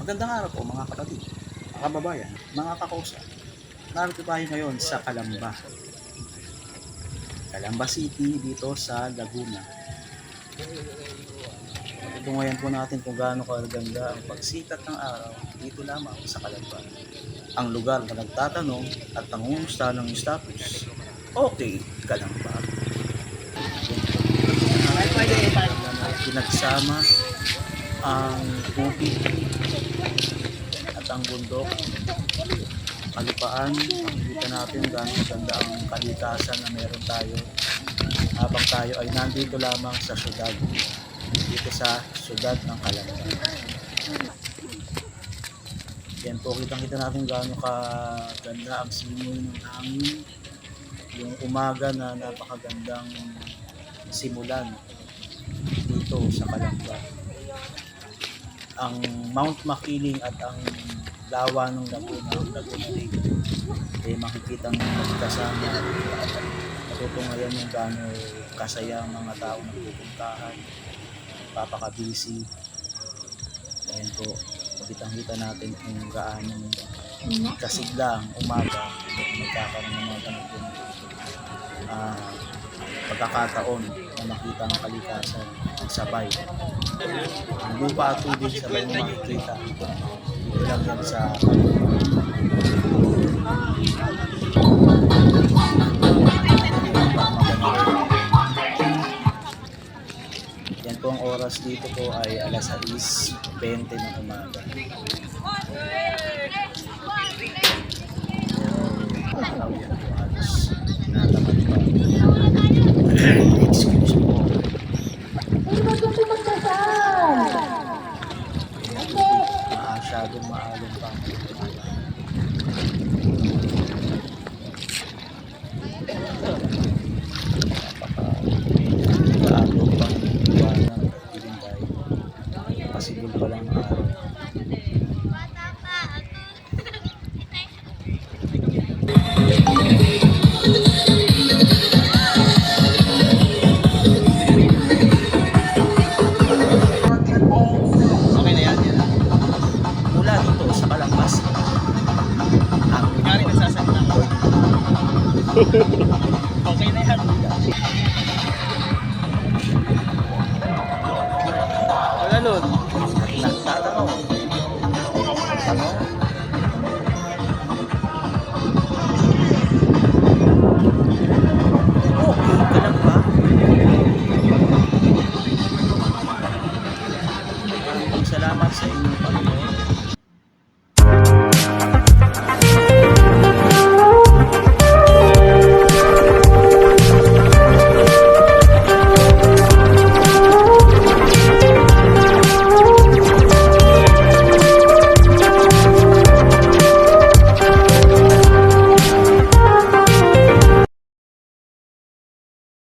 Magandang araw po mga kapatid, mga kababayan, mga kakosa. Narito tayo ngayon sa Calamba City dito sa Laguna. Tutungayan po natin kung gaano kaganda ang pagsikat ng araw dito lamang sa Calamba. Ang lugar na nagtatanong at nangungumusta ng status, okay, Calamba. Pinagsama ang bukid at ang bundok, kalupaan. Makikita natin gaano ganda ang kalikasan na meron tayo habang tayo ay nandito lamang sa syudad, dito sa syudad ng Calamba. Yan po, kitang-kita natin gaano kaganda ang simoy ng hangin, yung umaga na napakagandang simulan dito sa Calamba. Ang Mount Makiling at ang lawa ng Laguna Lake, makikita ng magkasama. Natutungayan yung gaano kasaya ang mga tao na pupuntahan, papaka-busy. Ayan po, kitang-kita natin kung gaano kasigla ang umaga, magkakaroon ng mga ganitong pagkakataon na makita ang kalikasan ng sabay. Ang lupa at tubig sabay mo makikita. Dito lang yan sa yan po ang oras dito po ay alas 6:20 ng umaga. Araw yan po, halos natamad pa. Excuse po. Masyadong maalong pa ang umaga. Napaka-aalong pang iwanan at dilinday. Pasibol pa lang ang araw. Mula dito sa Calamba City, ang nangyari na sasalita ko. Okay na yan. Wala nun. Nagtatanong. Tanong. Okay ka lang ba? Maraming salamat sa inyong panonood.